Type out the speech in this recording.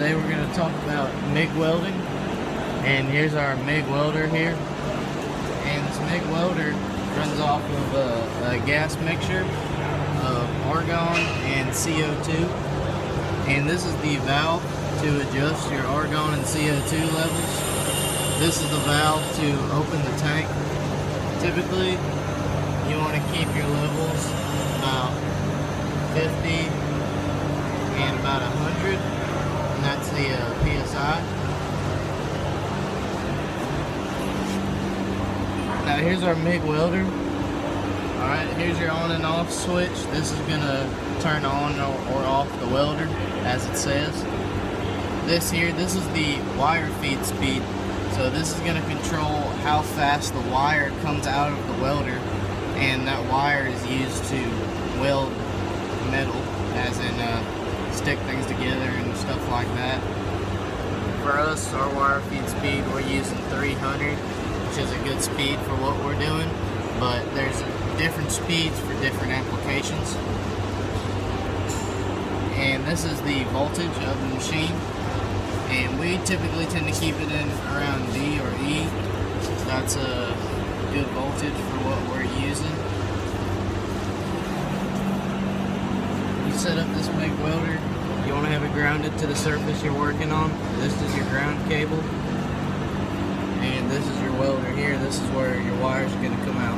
Today we're going to talk about MIG welding, and here's our MIG welder here. And this MIG welder runs off of a gas mixture of argon and CO2, and this is the valve to adjust your argon and CO2 levels. This is the valve to open the tank. Typically you want to keep your levels about 50 and about 100, and that's the PSI. Now here's our MIG welder. Alright, here's your on and off switch. This is going to turn on or off the welder, as it says. This is the wire feed speed. So this is going to control how fast the wire comes out of the welder, and that wire is used to weld metal, as in stick things together and stuff like that. For us, our wire feed speed, we're using 300, which is a good speed for what we're doing, but there's different speeds for different applications. And this is the voltage of the machine, and we typically tend to keep it in around D or E. That's a good voltage for what we're using. You set up this MIG welder, you want to have it grounded to the surface you're working on. This is your ground cable, and this is your welder here. This is where your wires are going to come out.